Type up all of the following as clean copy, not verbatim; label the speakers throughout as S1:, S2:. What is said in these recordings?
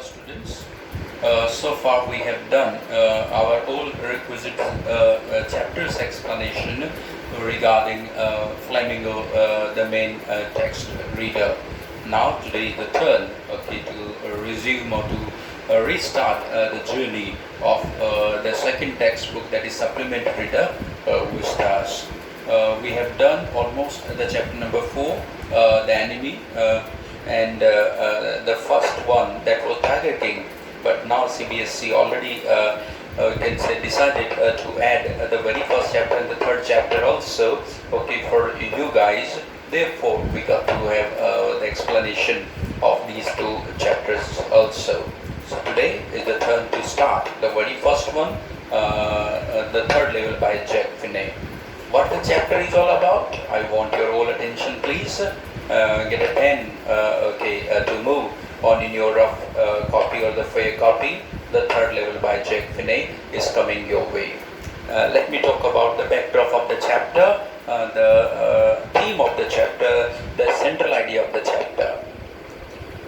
S1: Hello students. So far we have done our all requisite chapters explanation regarding Flamingo, the main text reader. Now today the turn to resume or to restart the journey of the second textbook, that is supplement reader, Vistas. We have done almost the chapter number 4, the enemy, and the first one, that was Tiger King. But now CBSE already can say decided to add the very first chapter and the third chapter also, for you guys. Therefore we got to have the explanation of these two chapters also. So today is the turn to start the very first one, the third level by Jack Finney. What the chapter is all about, I want your all attention, please. Get a pen to move on in your rough copy or the fair copy. The third level by Jack Finney is coming your way. Let me talk about the backdrop of the chapter, the theme of the chapter, the central idea of the chapter.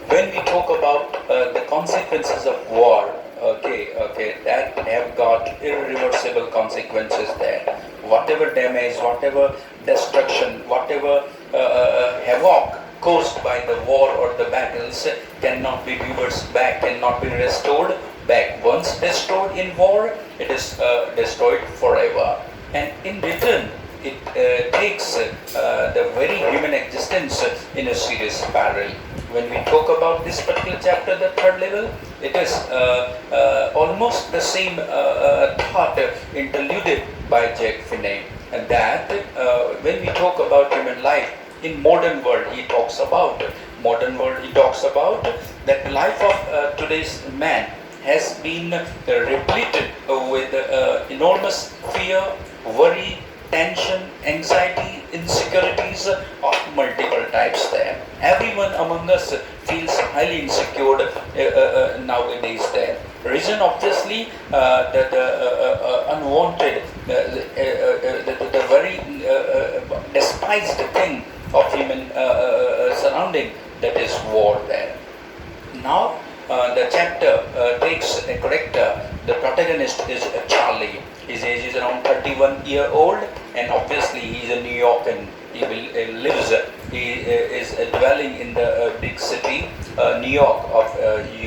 S1: When we talk about the consequences of war, that have got irreversible consequences there. Whatever damage, whatever destruction, whatever havoc caused by the war or the battles cannot be reversed back, cannot be restored back. Once destroyed in war, it is destroyed forever. And in return, it takes the very human existence in a serious peril. When we talk about this particular chapter, the third level, it is almost the same thought interluded by Jack Finney. And that when we talk about human life in modern world, he talks about that life of today's man has been repleted with enormous fear, worry, tension, anxiety, insecurities of multiple types there. Everyone among us feels highly insecure nowadays there. Reason obviously the unwanted, the very despised thing of human surrounding, that is war there. Now the chapter takes a character. The protagonist is Charlie. His age is around 31-year-old, and obviously he is a New Yorker. He is dwelling in the big city, New York of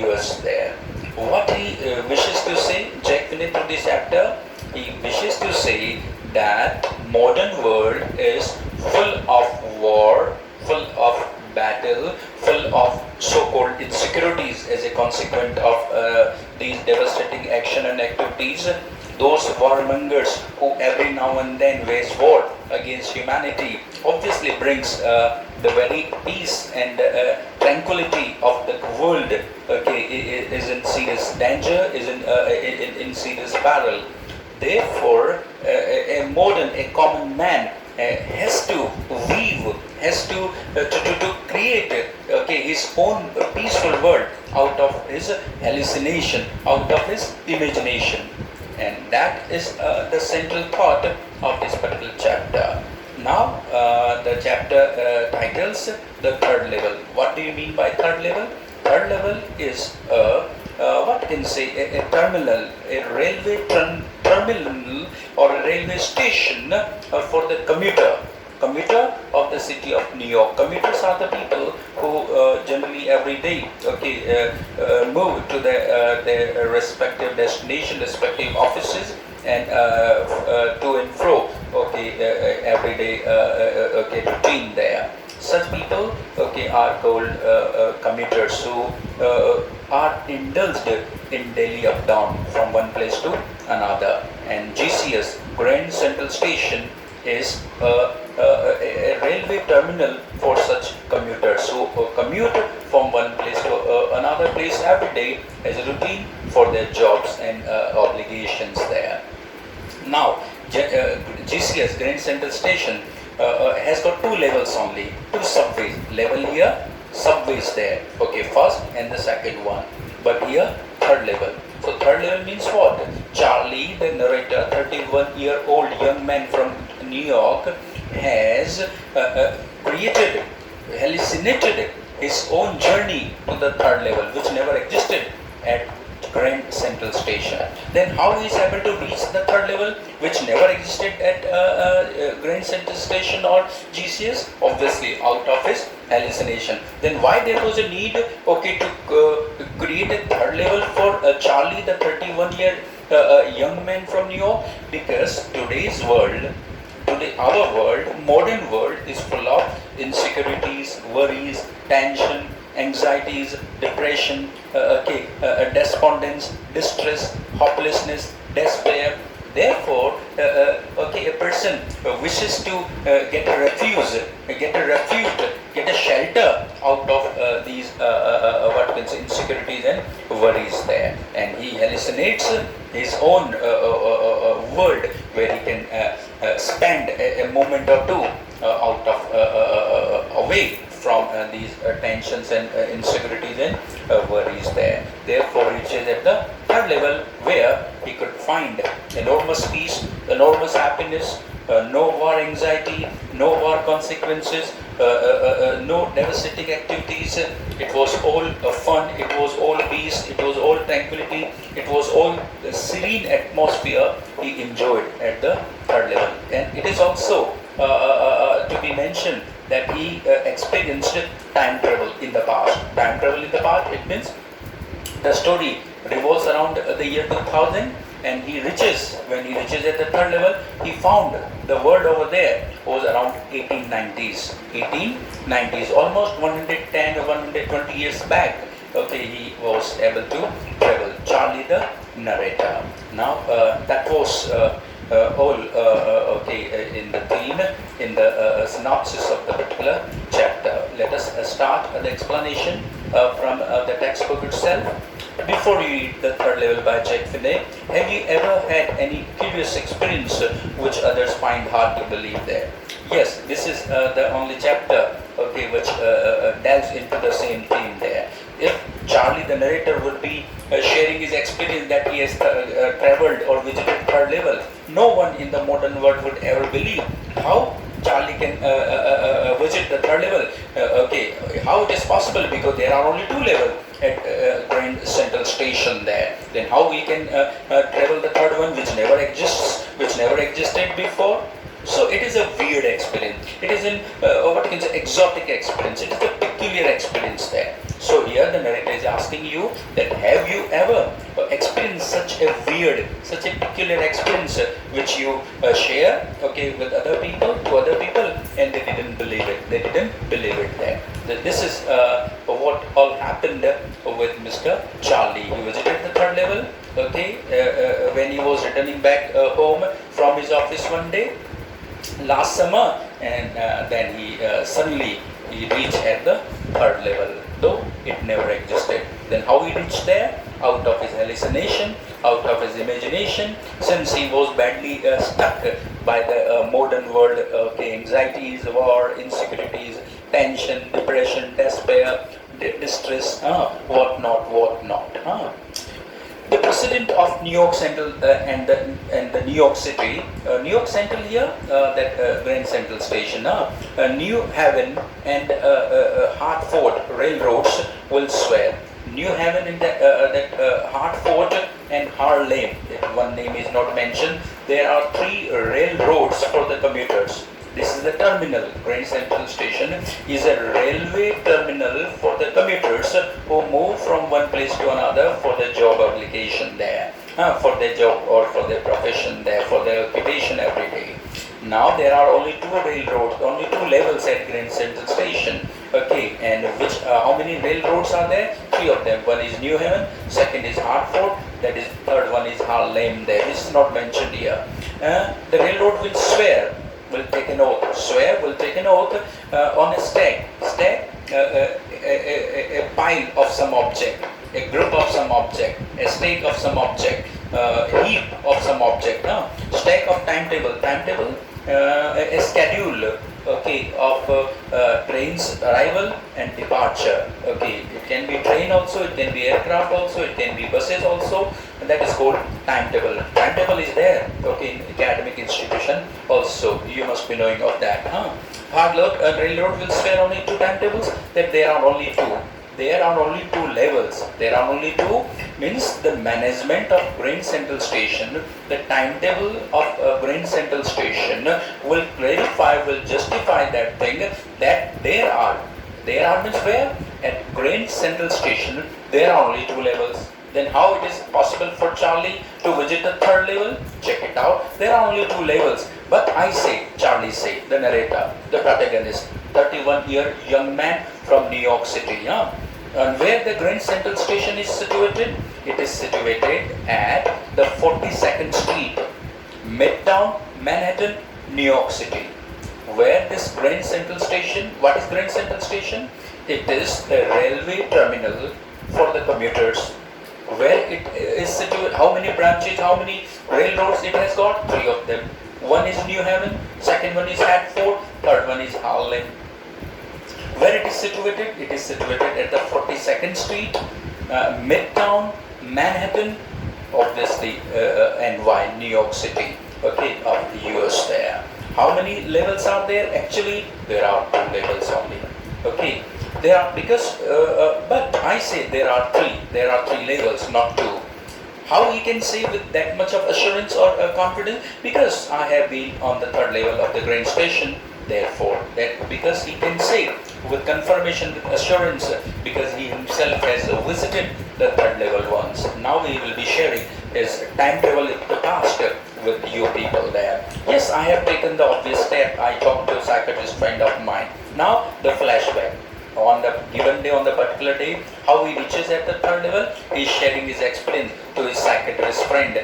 S1: US there. What he wishes to say, Jack Finney, through this chapter, he wishes to say that modern world is full of war, full of battle, full of so-called insecurities as a consequence of these devastating action and activities. Those warmongers who every now and then wage war against humanity obviously brings the very peace and tranquility of the world is in serious danger, is in serious peril. Therefore, a common man has to weave, has to create his own peaceful world out of his hallucination, out of his imagination. And that is the central thought of this particular chapter. Now the chapter titles the third level. What do you mean by third level? Third level is what can say a terminal, a railway terminal or a railway station for the commuter of the city of New York. Commuters are the people who generally every day move to their respective destination, respective offices, and to and fro every day routine there. Such people are called commuters who are indulged in daily up down from one place to another. And GCS, Grand Central Station, is a railway terminal for such commuters who commute from one place to another place every day as a routine for their jobs and obligations there. Now, GCS, Grand Central Station, has got two levels only, two subways. Level here, subways there. First and the second one. But here, third level. So third level means what? Charlie, the narrator, 31-year-old young man from New York, has hallucinated his own journey to the third level, which never existed existed at Grand Central Station. Then how he is able to reach the third level, which never existed at Grand Central Station or GCS? Obviously, out of his hallucination. Then why there was a need, okay, to create a third level for Charlie, the 31-year young man from New York? Because today's world, our world, modern world, is full of insecurities, worries, tension, anxieties, depression, despondence, distress, hopelessness, despair. Therefore, a person wishes to get a refuge, get a shelter out of these what can say insecurities and worries there, and he hallucinates his own world where he can spend a moment or two out of away from these tensions and insecurities and worries there. Therefore, he reaches at the third level where he could find enormous peace, enormous happiness, no war anxiety, no war consequences, no devastating activities. It was all fun, it was all peace, it was all tranquility, it was all the serene atmosphere he enjoyed at the third level. And it is also to be mentioned that he experienced time travel in the past. Time travel in the past, it means the story revolves around the year 2000, and when he reaches at the third level, he found the world over there was around 1890s, almost 110 or 120 years back. Okay, he was able to travel. Charlie the narrator. Now that was all in the theme, in the synopsis of the particular chapter. Let us start the explanation from the textbook itself. Before you read the third level by Jack Finney, have you ever had any curious experience which others find hard to believe there? Yes, this is the only chapter, okay, which delves into the same theme there. If Charlie the narrator would be sharing his experience that he has traveled or visited third level, no one in the modern world would ever believe how Charlie can visit the third level. How it is possible, because there are only two levels at Grand Central Station there. Then how we can travel the third one, which never exists, which never existed before? So it is a weird experience. It is an exotic experience. It is a peculiar experience there. So here the narrator is asking you that have you ever experienced such a weird, such a peculiar experience which you share, with other people, and they didn't believe it. They didn't believe it there. This is what all happened with Mr. Charlie. He visited the third level, when he was returning back home from his office one day last summer, and then he suddenly he reached at the third level, though it never existed. Then how he reached there? Out of his hallucination, out of his imagination, since he was badly stuck by the modern world, anxieties, war, insecurities, tension, depression, despair, distress, whatnot. The president of New York Central and the New York City, New York Central here, that Grand Central Station, New Haven and Hartford railroads will swear. New Haven and that Hartford and Harlem, one name is not mentioned. There are three railroads for the commuters. This is the terminal. Grand Central Station is a railway terminal for the commuters who move from one place to another for their job application there, for their job or for their profession there, for their occupation every day. Now there are only two railroads, only two levels at Grand Central Station. And which how many railroads are there? Three of them. One is New Haven, second is Hartford, that is third one is Harlem there. This is not mentioned here. The railroad will will take an oath on a stake, a pile of some object, a group of some object, a stake of some object, a heap of some object, stack of timetable, a schedule, of trains arrival and departure. It can be train also, it can be aircraft also, it can be buses also, and that is called timetable. Timetable is there, in academic institution also. You must be knowing of that. Railroad will swear only two timetables, that there are only two. there are only two levels. There are only two, means the management of Grand Central Station, the timetable of Grand Central Station will clarify, will justify that thing, that there are means where? At Grand Central Station, there are only two levels. Then how it is possible for Charlie to visit the third level? Check it out. There are only two levels. But I say, Charlie say, the narrator, the protagonist, 31-year young man from New York City. And where the Grand Central Station is situated? It is situated at the 42nd Street, Midtown, Manhattan, New York City. Where this Grand Central Station? What is Grand Central Station? It is a railway terminal for the commuters. Where it is situated, how many branches, how many railroads it has got? 3 of them. One is New Haven, second one is Hartford, third one is Harlem. Where it is situated? It is situated at the 42nd Street, Midtown, Manhattan, obviously NY, New York City, okay, of the US there. How many levels are there? Actually, there are 2 levels only, okay. There are, because, but I say there are 3 levels, not 2. How he can say with that much of assurance or confidence? Because I have been on the 3rd level of the Grand Station, therefore, that because he can say with confirmation, with assurance, because he himself has visited the 3rd level once. Now he will be sharing his time travel in the past with you people there. Yes, I have taken the obvious step. I talked to a psychiatrist friend of mine. Now the flashback. On the given day, on the particular day, how he reaches at the 3rd level, he is sharing his experience to his psychiatrist friend.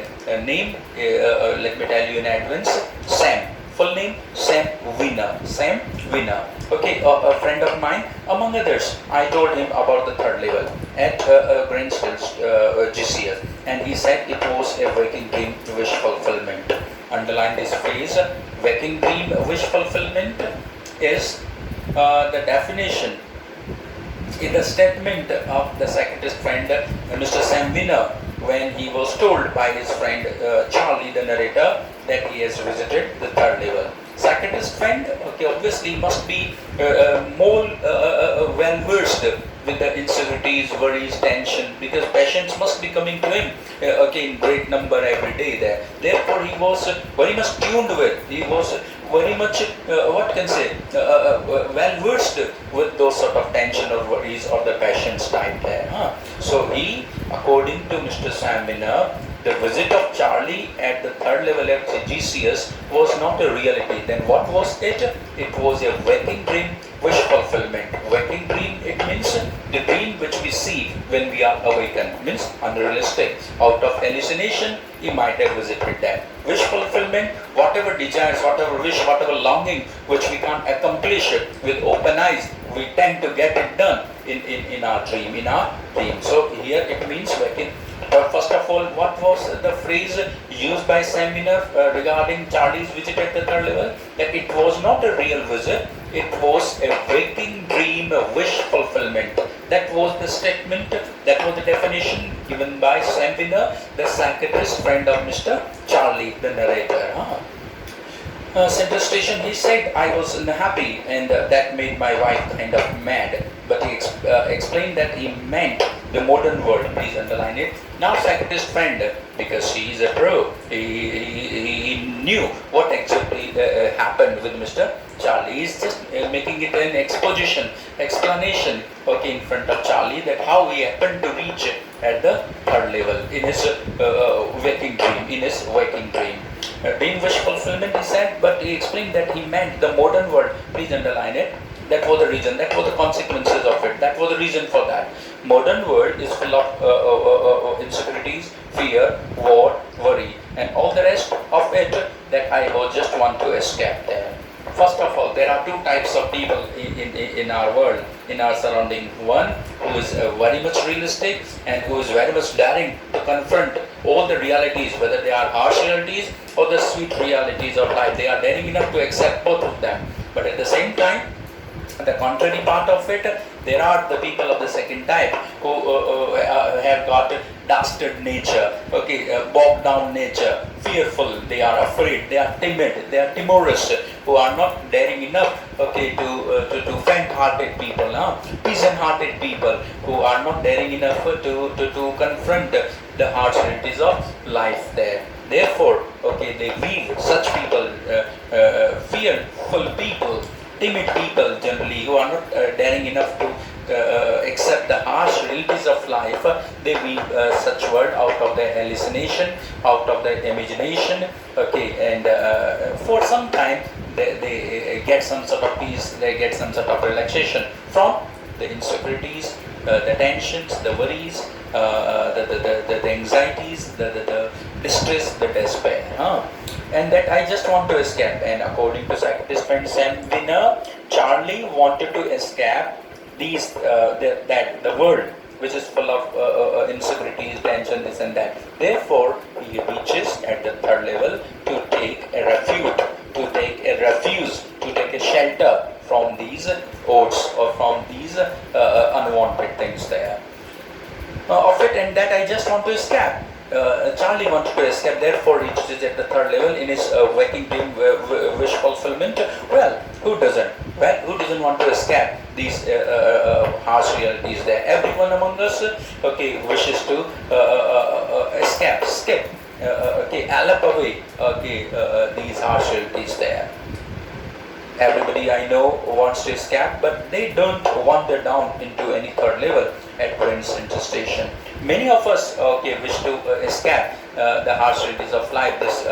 S1: Name, let me tell you in advance, Sam. Full name, Sam Wiener. Sam Wiener. Okay, a friend of mine, among others, I told him about the 3rd level at Grand GCS, and he said it was a waking dream wish fulfillment. Underline this phrase, waking dream wish fulfillment is the definition in the statement of the psychiatrist friend, Mr. Sam Wiener, when he was told by his friend Charlie, the narrator, that he has visited the 3rd level. Psychiatrist friend, okay, obviously must be more well versed with the insecurities, worries, tension, because patients must be coming to him, okay, in great number every day there. Therefore, he was very much tuned with, he was very much, well versed with those sort of tension or worries or the patient's type there. So he, according to Mr. Sam Wiener, the visit of Charlie at the 3rd level at GCS was not a reality. Then what was it? It was a waking dream wish fulfillment. Waking dream, it means the dream which we see when we are awakened, means unrealistic. Out of hallucination, he might have visited that. Wish fulfillment, whatever desires, whatever wish, whatever longing which we can't accomplish with open eyes, we tend to get it done in our dream, So here it means waking. First of all, what was the phrase used by Sam Wiener regarding Charlie's visit at the 3rd level? That it was not a real visit, it was a waking dream, a wish fulfillment. That was the statement, that was the definition given by Sam Wiener, the psychiatrist friend of Mr. Charlie, the narrator. Central Station, he said, I was unhappy and that made my wife kind of mad. But he explained that he meant the modern world. Please underline it. Now psychiatrist friend, because he is a pro, he knew what exactly happened with Mr. Charlie. He is just making it an explanation, okay, in front of Charlie, that how he happened to reach at the 3rd level in his waking dream. Dream wish fulfillment, he said, but he explained that he meant the modern world. Please underline it. That was the reason, that was the consequences of it, that was the reason for that. Modern world is full of insecurities, fear, war, worry, and all the rest of it that I just want to escape there. First of all, there are 2 types of people in our world, in our surrounding. One who is very much realistic and who is very much daring to confront all the realities, whether they are harsh realities or the sweet realities of life. They are daring enough to accept both of them. But at the same time, the contrary part of it, there are the people of the second type who have got dastard nature, bogged down nature, fearful, they are afraid, they are timid, they are timorous, who are not daring enough, to faint-hearted people, peasant-hearted people, who are not daring enough to confront the harsh realities of life there. Therefore, they weave such people, fearful people, timid people generally, who are not daring enough to accept the harsh realities of life. They weave such word out of their hallucination, out of their imagination, and for some time they get some sort of peace, they get some sort of relaxation from the insecurities, the tensions, the worries, the anxieties, the distress, the despair. And that I just want to escape. And according to psychiatrist friend Sam Winner, Charlie wanted to escape these the world which is full of insecurities, tension, this and that. Therefore, he reaches at the third level to take a refuge, to take a shelter from these odds or from these unwanted things there. Of it, and that I just want to escape. Charlie wanted to escape, therefore he reaches at the third level in his waking dream wish fulfillment. Well, who doesn't? Well, who doesn't want to escape these harsh realities there? Everyone among us, wishes to skip, allop away, these harsh realities there. Everybody I know wants to escape, but they don't wander down into any third level at Grand Central Station. Many of us wish to escape the harsh realities of life, this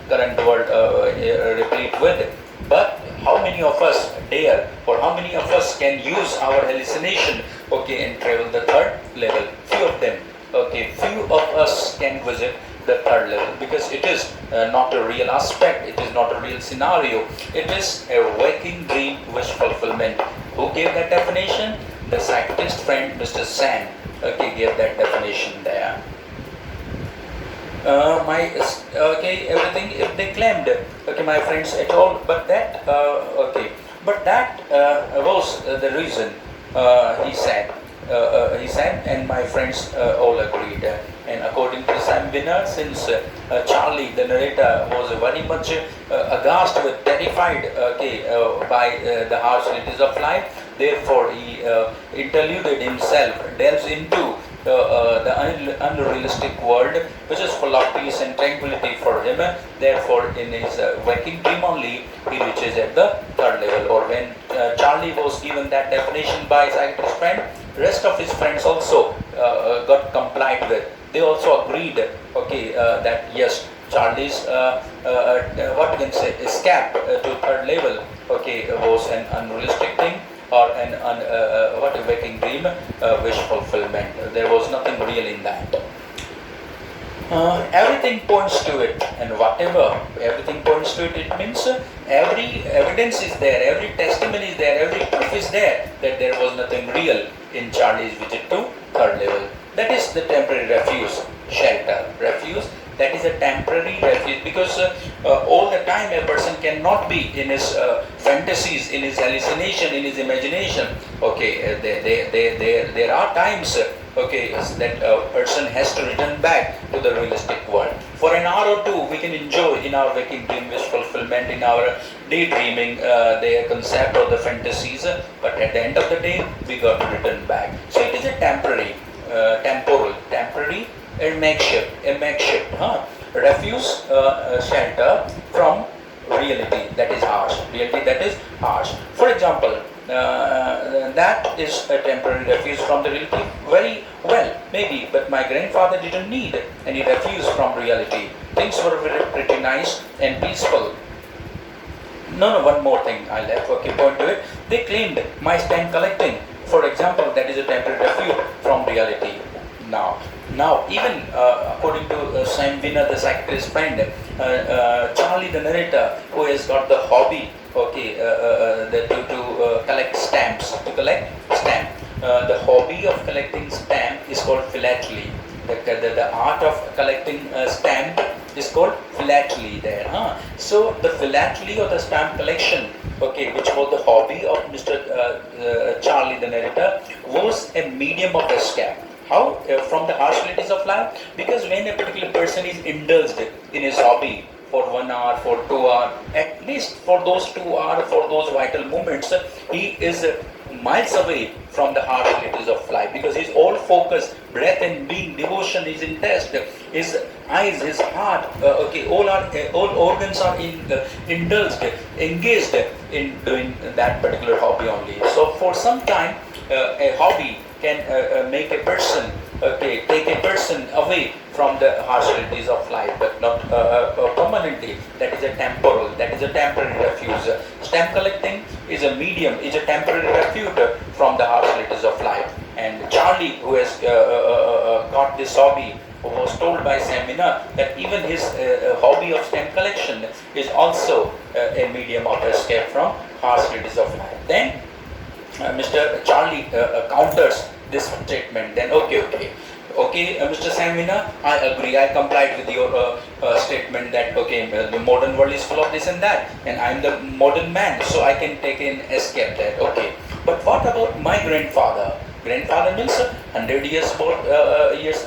S1: current world replete with. But how many of us dare, or how many of us can use our hallucination, and travel the third level? Few of them. Few of us can visit the third level, because it is not a real aspect, it is not a real scenario, it is a waking dream wish fulfillment. Who gave that definition? The psychiatrist friend Mr. Sam gave that definition there. Everything if they claimed, my friends at all, but that was the reason, he said, and my friends all agreed. And according to Sam Winner, since Charlie, the narrator, was very much aghast with, terrified, by the harsh realities of life, therefore he interluded himself, delves into the unrealistic world, which is full of peace and tranquility for him. Therefore, in his waking dream only, he reaches at the third level. Or when Charlie was given that definition by psychiatrist friend, rest of his friends also got complied with. They also agreed, that yes, Charlie's what we can say, escape to third level, was an unrealistic thing, or an waking dream wish fulfillment. There was nothing real in that. Everything points to it, and whatever everything points to it, it means every evidence is there, every testimony is there, every proof is there that there was nothing real in Charlie's visit to third level. That is the temporary refuge, shelter, refuge. That is a temporary refuge, because all the time a person cannot be in his fantasies, in his hallucination, in his imagination. There are times that a person has to return back to the realistic world. For an hour or two, we can enjoy in our waking dream wish fulfillment, in our daydreaming, the concept or the fantasies, but at the end of the day, we got to return back. So it is a temporary, temporary, a makeshift, refuge, shelter from reality that is harsh. For example, that is a temporary refuge from the reality. Very well, maybe, but my grandfather didn't need any refuge from reality. Things were pretty nice and peaceful. No, one more thing I left, point to it. They claimed my stamp collecting, for example, that is a temporary refuge from reality. Now, even according to Sam Winner, the psychiatrist friend, Charlie, the narrator, who has got the hobby, to collect stamps, the hobby of collecting stamp is called philately. The art of collecting stamp is called philately there. So the philately or the stamp collection, which was the hobby of Mr. Charlie, the narrator, was a medium of escape. How? From the harsh realities of life? Because when a particular person is indulged in his hobby for 1 hour, for 2 hours, at least for those 2 hours, for those vital moments, he is miles away from the harsh realities of life, because his all focus, breath and being, devotion is in test. His eyes, his heart, all organs are indulged, engaged in doing that particular hobby only. So for some time, a hobby can make a person, take a person away from the harsh realities of life, but not permanently. That is a temporal, that is a temporary refuge. Stamp collecting is a medium, is a temporary refuge from the harsh realities of life. And Charlie, who has got this hobby, was told by Seminar that even his hobby of stamp collection is also a medium of escape from harsh realities of life. Then Mr. Charlie counters this statement. Then okay, Mr. Samina, I agree, I complied with your statement that the modern world is full of this and that, and I'm the modern man, so I can take an escape that. Okay, but what about my grandfather? Grandfather means 100 years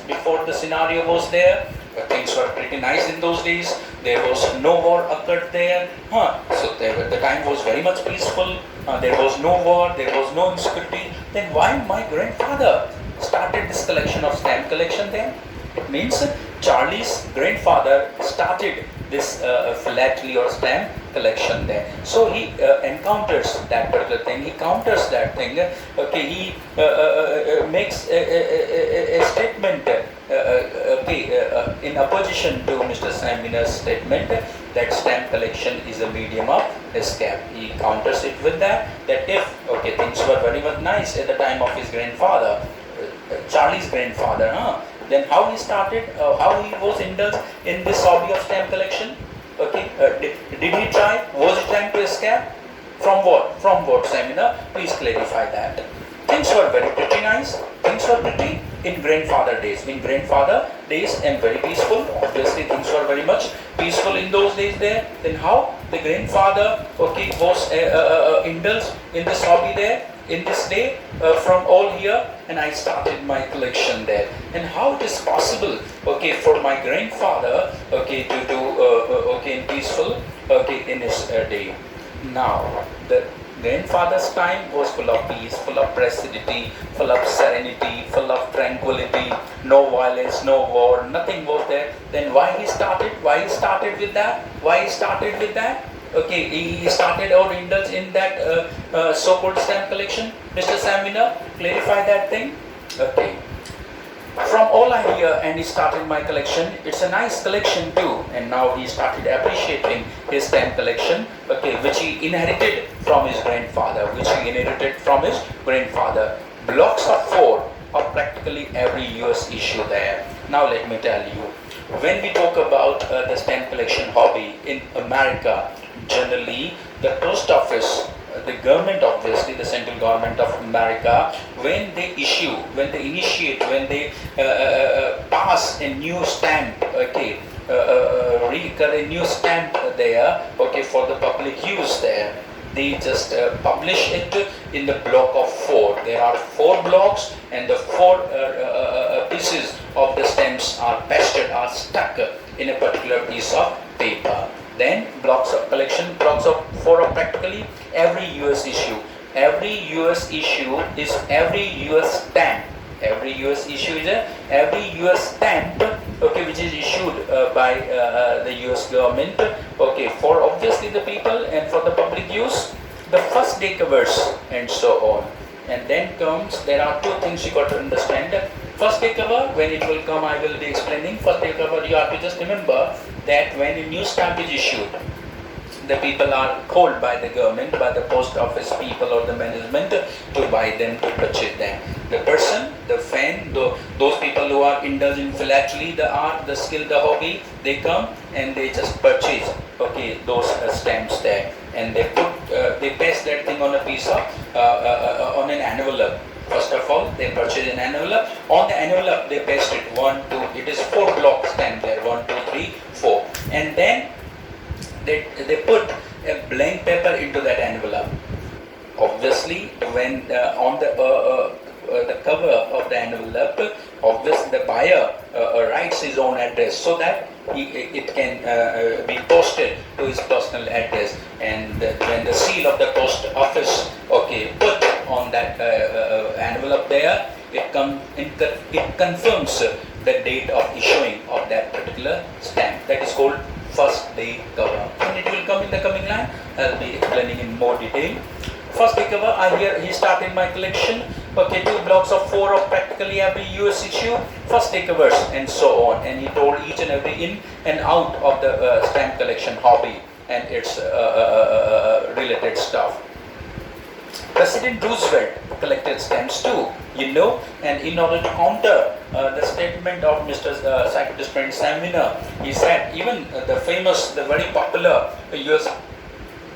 S1: before the scenario was there. Things were pretty nice in those days. There was no war occurred there. So the time was very much peaceful. There was no war. There was no insecurity. Then why my grandfather started this collection of stamp collection then? It means Charlie's grandfather started this philately or stamp collection there. So he encounters that particular thing. He counters that thing. He makes a statement. In opposition to Mr. Samina's statement that stamp collection is a medium of escape. He counters it with that if things were very much nice at the time of his grandfather, Charlie's grandfather, then how he started, how he was indulged in this hobby of stamp collection. Did he try? Was it time to escape? From what? From what, Seminar? Please clarify that. Things were very pretty nice. Things were pretty in grandfather days. In grandfather days and very peaceful. Obviously things were very much peaceful in those days there. Then how the grandfather was indulged in this hobby there in this day from all here, and I started my collection there. And how it is possible for my grandfather to do in peaceful in his day. Now the grandfather's time was full of peace, full of placidity, full of serenity, full of tranquility, no violence, no war, nothing was there. Then why he started? Why he started with that? Why he started with that? He started or indulged in that so-called stamp collection. Mr. Samina, clarify that thing. From all I hear, and he started my collection, it's a nice collection too. And now he started appreciating his stamp collection, which he inherited from his grandfather, Blocks of 4 of practically every US issue there. Now let me tell you, when we talk about the stamp collection hobby in America, generally the post office, the government, obviously the central government of America, when they pass a new stamp, a new stamp there, for the public use there, they just publish it in the block of 4. There are 4 blocks, and the 4 pieces of the stamps are pasted, are stuck in a particular piece of paper. Then blocks of 4 of practically every US issue. Every US issue is every US stamp. Every US issue is every US stamp, which is issued by the US government, for obviously the people and for the public use. The first day covers and so on. And then there are 2 things you got to understand. First day cover, when it will come, I will be explaining. First day cover, you have to just remember that when a new stamp is issued, the people are called by the government, by the post office people or the management to buy them, to purchase them. The person, the fan, those people who are indulged in philately, the art, the skill, the hobby, they come and they just purchase those stamps there, and they paste that thing on a piece of on an envelope. First of all, they purchase an envelope. On the envelope, they paste it 1, 2. It is 4 block stamp there. 1, 2, 3, 4. And then they put a blank paper into that envelope. Obviously, when on the cover of the envelope, obviously the buyer writes his own address so that it can be posted to his personal address, and when the seal of the post office put on that envelope there, it confirms the date of issuing of that particular stamp. That is called first day cover, and it will come in the coming line. I'll be explaining in more detail. First day cover, he started my collection. 2 blocks of 4 of practically every US issue, first day covers, and so on. And he told each and every in and out of the stamp collection hobby and its related stuff. President Roosevelt collected stamps too, and in order to counter the statement of Mr. Psychiatrist friend Sam Winner, he said even the very popular US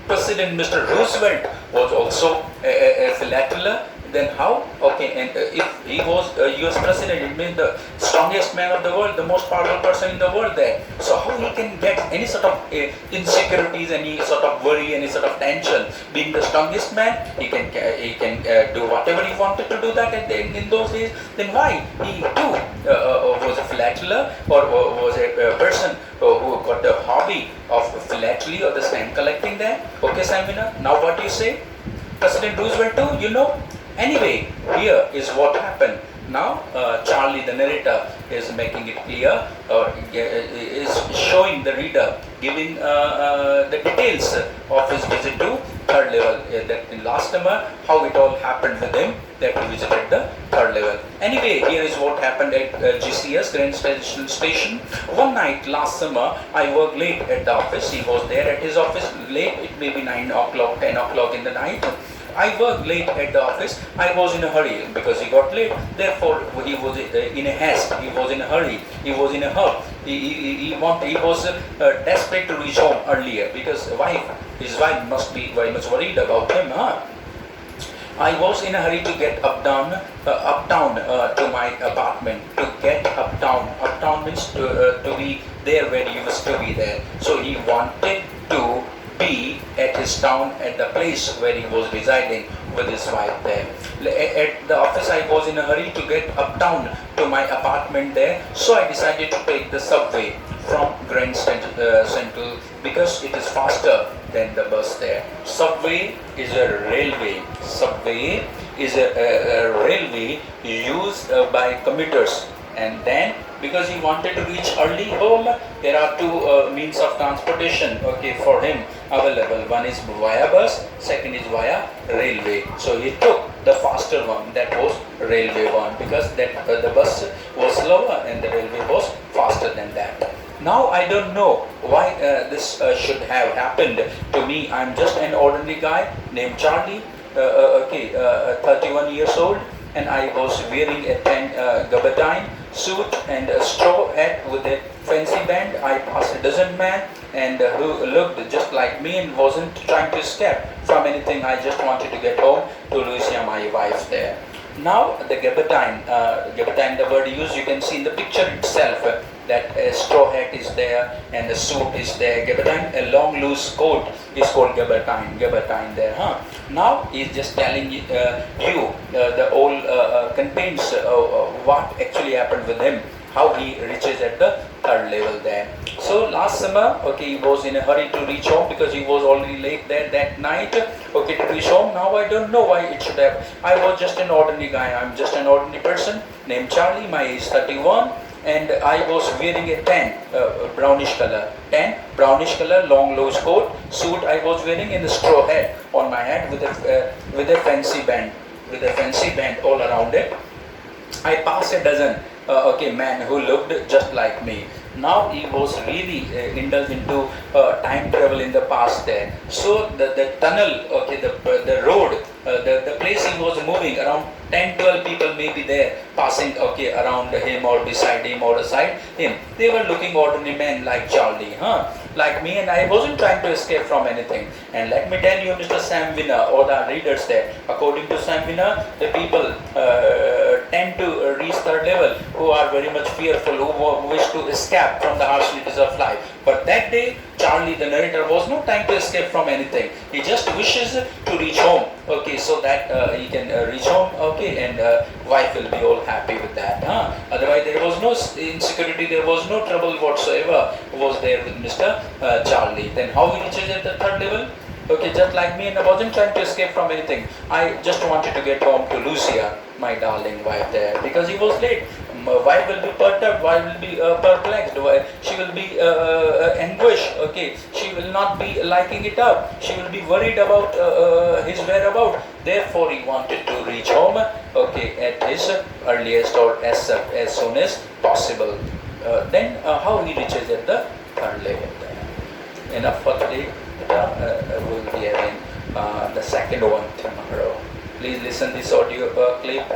S1: President Mr. Roosevelt was also a philateler. Then how? And if he was US President, it means the strongest man of the world, the most powerful person in the world there. So how he can get any sort of insecurities, any sort of worry, any sort of tension? Being the strongest man, he can do whatever he wanted to do that in those days. Then why he too was a philateler, or was a person who got the hobby of philately or the stamp collecting there? Samina, now what do you say? President Roosevelt too, Anyway, here is what happened. Now, Charlie, the narrator, is making it clear, or is showing the reader, giving the details of his visit to third level. That in last summer, how it all happened with him, that he visited the third level. Anyway, here is what happened at GCS, Grand Station. One night last summer, I worked late at the office. He was there at his office late, it may be 9 o'clock, 10 o'clock in the night. I worked late at the office. I was in a hurry because he got late. Therefore, he was in a haste. He was in a hurry. He was in a hurry. He was desperate to reach home earlier because his wife must be very much worried about him. I was in a hurry to get uptown to my apartment. To get uptown means to be there where he was to be there. So he wanted to be at his town, at the place where he was residing with his wife there. At the office, I was in a hurry to get uptown to my apartment there, so I decided to take the subway from Grand Central because it is faster than the bus there. Subway is a railway. Subway is a railway used by commuters, and then because he wanted to reach early home, there are 2 means of transportation for him available. One is via bus, second is via railway. So he took the faster one, that was railway one, because the bus was slower and the railway was faster than that. Now I don't know why this should have happened to me. I'm just an ordinary guy named Charlie, 31 years old, and I was wearing a tan gabardine suit and a straw hat with a fancy band. I passed a dozen men and who looked just like me and wasn't trying to escape from anything. I just wanted to get home to Lucia, my wife there. Now the gabardine, the word used, you can see in the picture itself that a straw hat is there and the suit is there. Gabardine, a long loose coat is called gabardine there. Now he's just telling you the whole contains what actually happened with him, how he reaches at the third level there. So last summer, he was in a hurry to reach home because he was already late there that night, to reach home. Now I don't know why it should have. I was just an ordinary guy. I'm just an ordinary person named Charlie. My age is 31. And I was wearing a tan, brownish color, long loose coat, suit I was wearing, in a straw hat on my head with a fancy band all around it. I passed a dozen men who looked just like me. Now he was really indulged into time travel in the past there. So the tunnel, the road, the place he was moving, around 10-12 people may be there passing around him or beside him or aside him. They were looking ordinary men like Charlie, like me, and I wasn't trying to escape from anything. And let me tell you, Mr. Sam Winner, or the readers there, according to Sam Winner, the people tend to reach third level, who are very much fearful, who wish to escape from the harsh realities of life. But that day, Charlie, the narrator, was no time to escape from anything. He just wishes to reach home, okay, so that he can reach home, okay, and wife will be all happy with that. Otherwise, there was no insecurity, there was no trouble whatsoever was there with Mr. Charlie. Then how he reaches at the third level? Okay, just like me, and I wasn't trying to escape from anything. I just wanted to get home to Lucia, my darling wife there, because he was late. My wife will be perturbed, wife will be perplexed, she will be anguished, okay, she will not be liking it up, she will be worried about his whereabouts. Therefore, he wanted to reach home, okay, at his earliest or as soon as possible. Then how he reaches at the third level there. Enough for today. We'll be having the second one tomorrow. Please listen this audio clip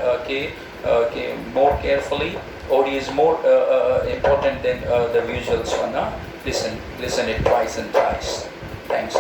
S1: okay, more carefully. Audio is more important than the visuals one. Listen it twice and thrice. Thanks.